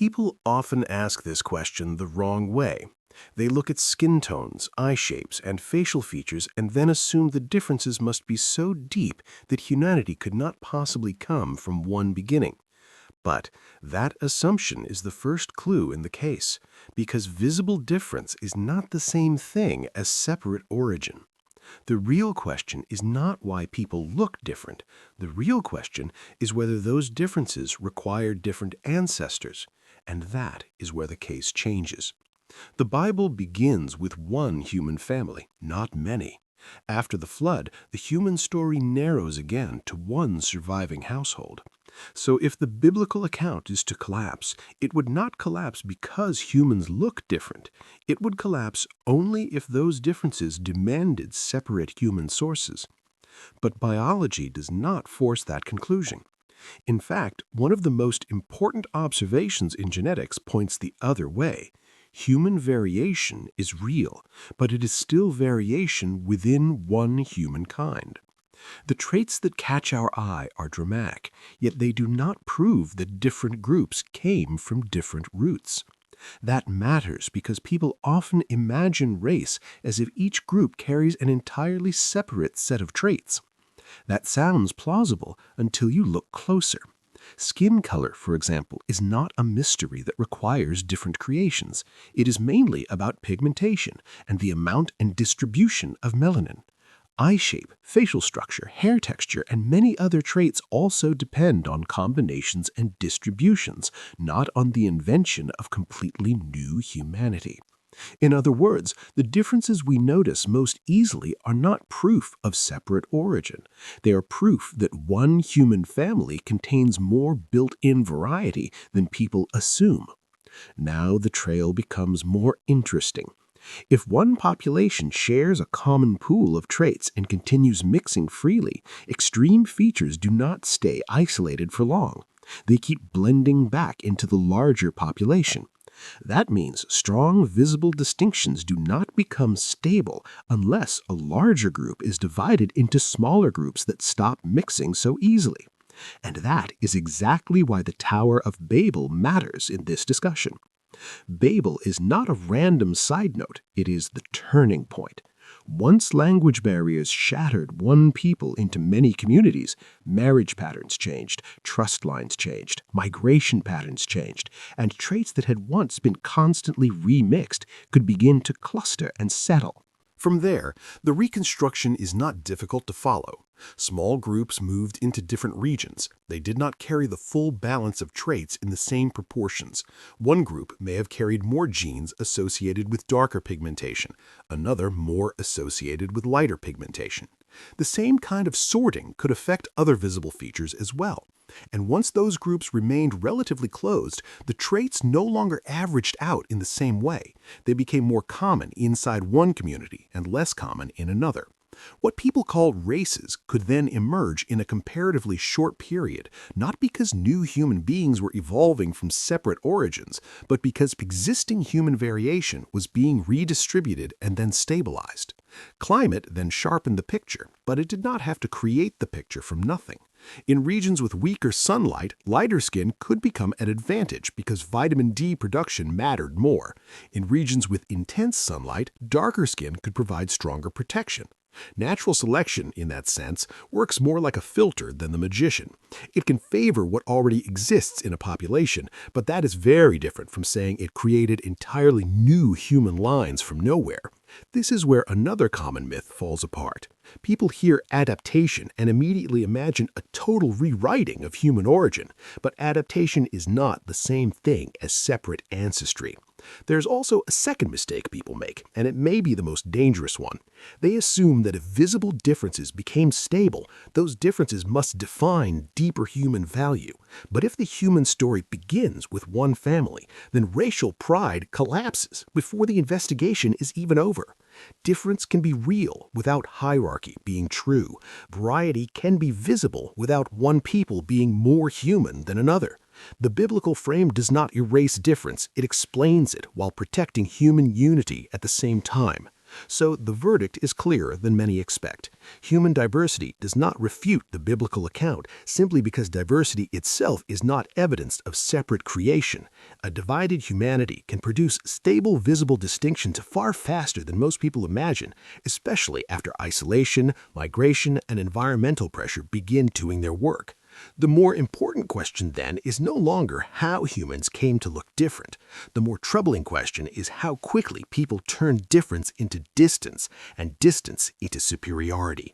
People often ask this question the wrong way. They look at skin tones, eye shapes, and facial features and then assume the differences must be so deep that humanity could not possibly come from one beginning. But that assumption is the first clue in the case, because visible difference is not the same thing as separate origin. The real question is not why people look different. The real question is whether those differences require different ancestors, and that is where the case changes. The Bible begins with one human family, not many. After the flood, the human story narrows again to one surviving household. So if the biblical account is to collapse, it would not collapse because humans look different. It would collapse only if those differences demanded separate human sources. But biology does not force that conclusion. In fact, one of the most important observations in genetics points the other way. Human variation is real, but it is still variation within one humankind. The traits that catch our eye are dramatic, yet they do not prove that different groups came from different roots. That matters because people often imagine race as if each group carries an entirely separate set of traits. That sounds plausible until you look closer. Skin color, for example, is not a mystery that requires different creations. It is mainly about pigmentation and the amount and distribution of melanin. Eye shape, facial structure, hair texture, and many other traits also depend on combinations and distributions, not on the invention of completely new humanity. In other words, the differences we notice most easily are not proof of separate origin. They are proof that one human family contains more built-in variety than people assume. Now the trail becomes more interesting. If one population shares a common pool of traits and continues mixing freely, extreme features do not stay isolated for long. They keep blending back into the larger population. That means strong, visible distinctions do not become stable unless a larger group is divided into smaller groups that stop mixing so easily. And that is exactly why the Tower of Babel matters in this discussion. Babel is not a random side note, it is the turning point. Once language barriers shattered one people into many communities, marriage patterns changed, trust lines changed, migration patterns changed, and traits that had once been constantly remixed could begin to cluster and settle. From there, the reconstruction is not difficult to follow. Small groups moved into different regions. They did not carry the full balance of traits in the same proportions. One group may have carried more genes associated with darker pigmentation, another more associated with lighter pigmentation. The same kind of sorting could affect other visible features as well. And once those groups remained relatively closed, the traits no longer averaged out in the same way. They became more common inside one community and less common in another. What people called races could then emerge in a comparatively short period, not because new human beings were evolving from separate origins, but because existing human variation was being redistributed and then stabilized. Climate then sharpened the picture, but it did not have to create the picture from nothing. In regions with weaker sunlight, lighter skin could become an advantage because vitamin D production mattered more. In regions with intense sunlight, darker skin could provide stronger protection. Natural selection, in that sense, works more like a filter than the magician. It can favor what already exists in a population, but that is very different from saying it created entirely new human lines from nowhere. This is where another common myth falls apart. People hear adaptation and immediately imagine a total rewriting of human origin, but adaptation is not the same thing as separate ancestry. There's also a second mistake people make, and it may be the most dangerous one. They assume that if visible differences became stable, those differences must define deeper human value. But if the human story begins with one family, then racial pride collapses before the investigation is even over. Difference can be real without hierarchy being true. Variety can be visible without one people being more human than another. The biblical frame does not erase difference, it explains it while protecting human unity at the same time. So the verdict is clearer than many expect. Human diversity does not refute the biblical account simply because diversity itself is not evidence of separate creation. A divided humanity can produce stable, visible distinctions far faster than most people imagine, especially after isolation, migration, and environmental pressure begin doing their work. The more important question, then, is no longer how humans came to look different. The more troubling question is how quickly people turn difference into distance and distance into superiority.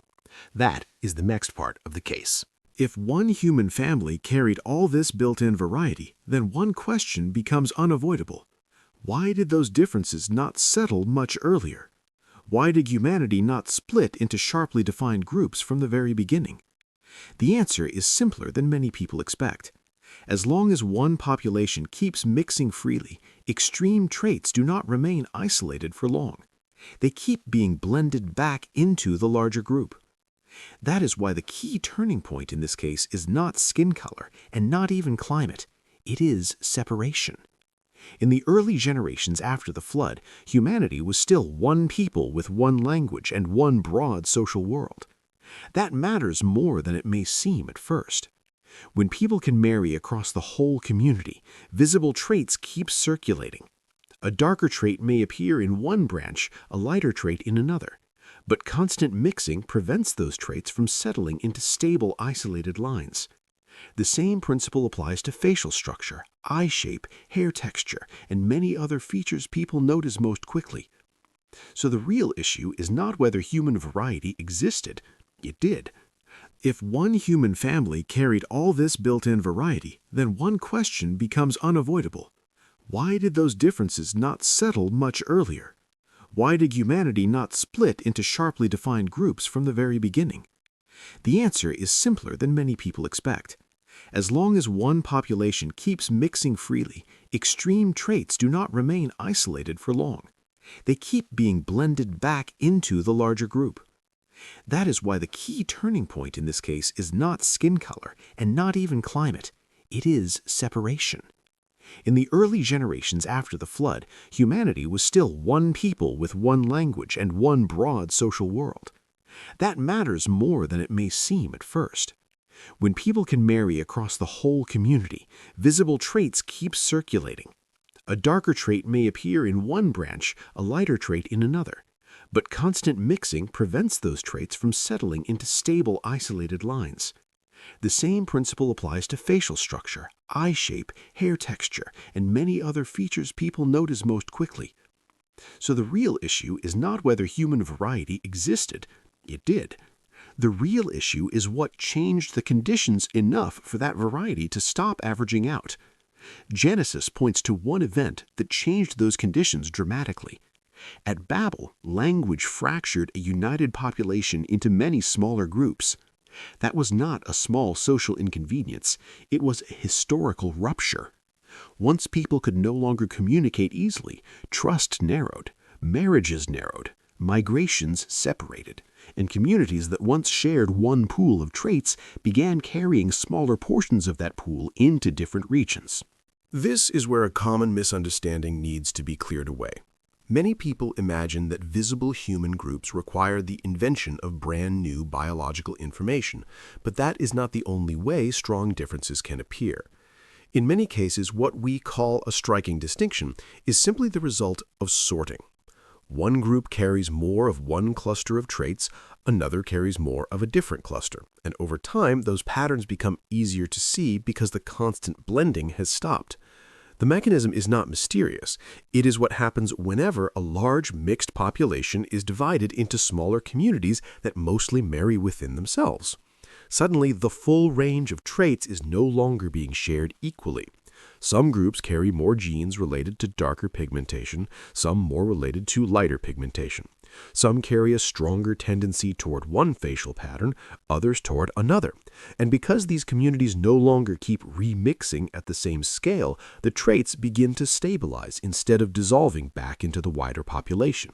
That is the next part of the case. If one human family carried all this built-in variety, then one question becomes unavoidable. Why did those differences not settle much earlier? Why did humanity not split into sharply defined groups from the very beginning? The answer is simpler than many people expect. As long as one population keeps mixing freely, extreme traits do not remain isolated for long. They keep being blended back into the larger group. That is why the key turning point in this case is not skin color and not even climate. It is separation. In the early generations after the flood, humanity was still one people with one language and one broad social world. That matters more than it may seem at first. When people can marry across the whole community, visible traits keep circulating. A darker trait may appear in one branch, a lighter trait in another, but constant mixing prevents those traits from settling into stable, isolated lines. The same principle applies to facial structure, eye shape, hair texture, and many other features people notice most quickly. So the real issue is not whether human variety existed. It did. If one human family carried all this built-in variety, then one question becomes unavoidable. Why did those differences not settle much earlier? Why did humanity not split into sharply defined groups from the very beginning? The answer is simpler than many people expect. As long as one population keeps mixing freely, extreme traits do not remain isolated for long. They keep being blended back into the larger group. That is why the key turning point in this case is not skin color and not even climate. It is separation. In the early generations after the flood, humanity was still one people with one language and one broad social world. That matters more than it may seem at first. When people can marry across the whole community, visible traits keep circulating. A darker trait may appear in one branch, a lighter trait in another, but constant mixing prevents those traits from settling into stable, isolated lines. The same principle applies to facial structure, eye shape, hair texture, and many other features people notice most quickly. So the real issue is not whether human variety existed. It did. The real issue is what changed the conditions enough for that variety to stop averaging out. Genesis points to one event that changed those conditions dramatically. At Babel, language fractured a united population into many smaller groups. That was not a small social inconvenience, it was a historical rupture. Once people could no longer communicate easily, trust narrowed, marriages narrowed, migrations separated, and communities that once shared one pool of traits began carrying smaller portions of that pool into different regions. This is where a common misunderstanding needs to be cleared away. Many people imagine that visible human groups require the invention of brand new biological information, but that is not the only way strong differences can appear. In many cases, what we call a striking distinction is simply the result of sorting. One group carries more of one cluster of traits, another carries more of a different cluster, and over time those patterns become easier to see because the constant blending has stopped. The mechanism is not mysterious. It is what happens whenever a large mixed population is divided into smaller communities that mostly marry within themselves. Suddenly, the full range of traits is no longer being shared equally. Some groups carry more genes related to darker pigmentation, some more related to lighter pigmentation. Some carry a stronger tendency toward one facial pattern, others toward another. And because these communities no longer keep remixing at the same scale, the traits begin to stabilize instead of dissolving back into the wider population.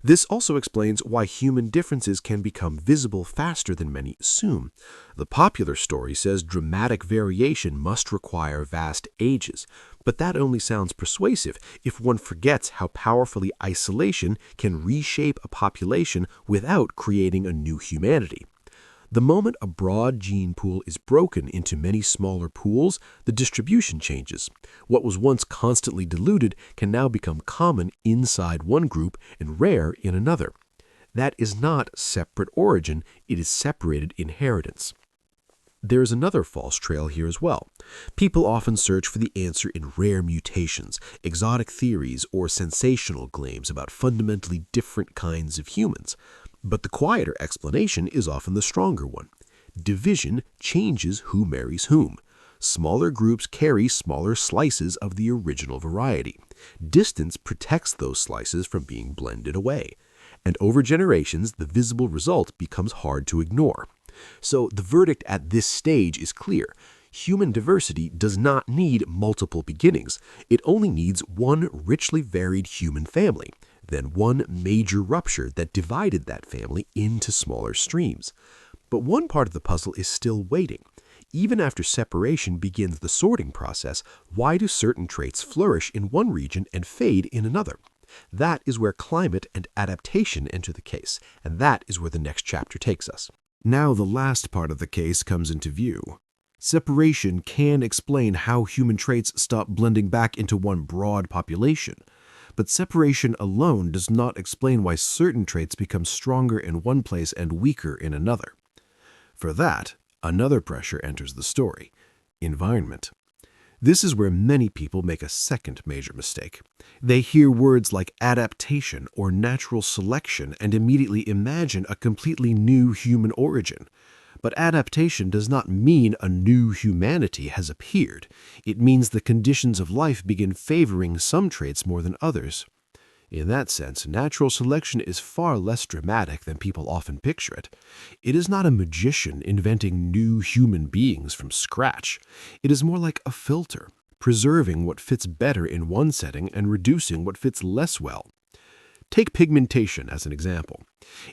This also explains why human differences can become visible faster than many assume. The popular story says dramatic variation must require vast ages, but that only sounds persuasive if one forgets how powerfully isolation can reshape a population without creating a new humanity. The moment a broad gene pool is broken into many smaller pools, the distribution changes. What was once constantly diluted can now become common inside one group and rare in another. That is not separate origin, it is separated inheritance. There is another false trail here as well. People often search for the answer in rare mutations, exotic theories, or sensational claims about fundamentally different kinds of humans. But the quieter explanation is often the stronger one. Division changes who marries whom. Smaller groups carry smaller slices of the original variety. Distance protects those slices from being blended away. And over generations, the visible result becomes hard to ignore. So the verdict at this stage is clear. Human diversity does not need multiple beginnings. It only needs one richly varied human family, then one major rupture that divided that family into smaller streams. But one part of the puzzle is still waiting. Even after separation begins the sorting process, why do certain traits flourish in one region and fade in another? That is where climate and adaptation enter the case, and that is where the next chapter takes us. Now the last part of the case comes into view. Separation can explain how human traits stop blending back into one broad population. But separation alone does not explain why certain traits become stronger in one place and weaker in another. For that, another pressure enters the story: environment. This is where many people make a second major mistake. They hear words like adaptation or natural selection and immediately imagine a completely new human origin. But adaptation does not mean a new humanity has appeared. It means the conditions of life begin favoring some traits more than others. In that sense, natural selection is far less dramatic than people often picture it. It is not a magician inventing new human beings from scratch. It is more like a filter, preserving what fits better in one setting and reducing what fits less well. Take pigmentation as an example.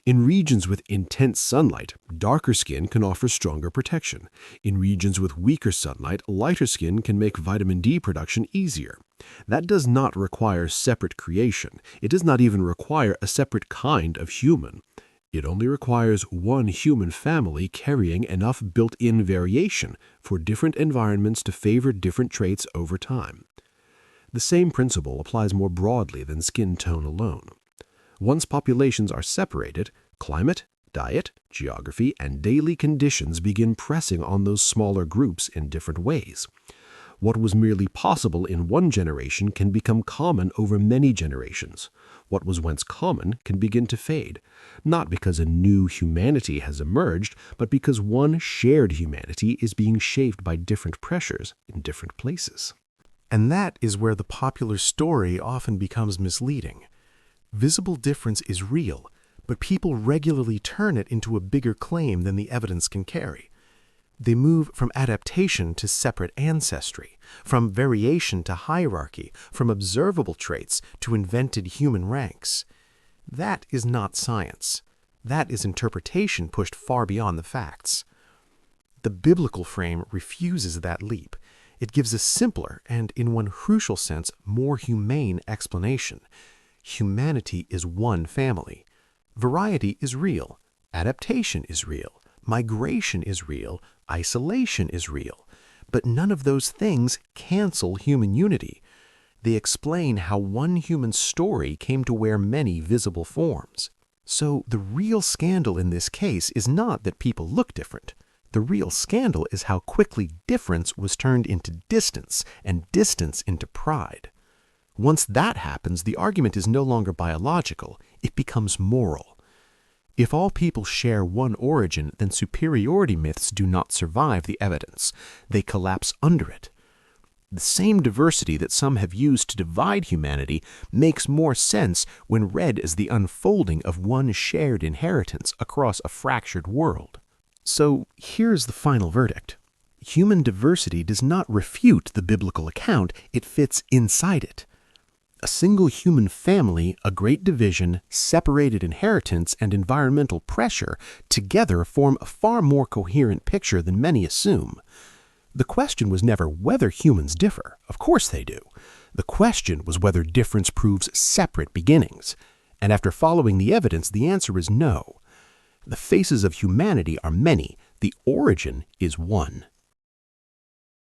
In regions with intense sunlight, darker skin can offer stronger protection. In regions with weaker sunlight, lighter skin can make vitamin D production easier. That does not require separate creation. It does not even require a separate kind of human. It only requires one human family carrying enough built-in variation for different environments to favor different traits over time. The same principle applies more broadly than skin tone alone. Once populations are separated, climate, diet, geography, and daily conditions begin pressing on those smaller groups in different ways. What was merely possible in one generation can become common over many generations. What was once common can begin to fade, not because a new humanity has emerged, but because one shared humanity is being shaped by different pressures in different places. And that is where the popular story often becomes misleading. Visible difference is real, but people regularly turn it into a bigger claim than the evidence can carry. They move from adaptation to separate ancestry, from variation to hierarchy, from observable traits to invented human ranks. That is not science. That is interpretation pushed far beyond the facts. The biblical frame refuses that leap. It gives a simpler and, in one crucial sense, more humane explanation. Humanity is one family. Variety is real. Adaptation is real. Migration is real. Isolation is real. But none of those things cancel human unity. They explain how one human story came to wear many visible forms. So the real scandal in this case is not that people look different. The real scandal is how quickly difference was turned into distance and distance into pride. Once that happens, the argument is no longer biological, it becomes moral. If all people share one origin, then superiority myths do not survive the evidence. They collapse under it. The same diversity that some have used to divide humanity makes more sense when read as the unfolding of one shared inheritance across a fractured world. So here's the final verdict. Human diversity does not refute the biblical account, it fits inside it. A single human family, a great division, separated inheritance, and environmental pressure together form a far more coherent picture than many assume. The question was never whether humans differ. Of course they do. The question was whether difference proves separate beginnings. And after following the evidence, the answer is no. The faces of humanity are many. The origin is one.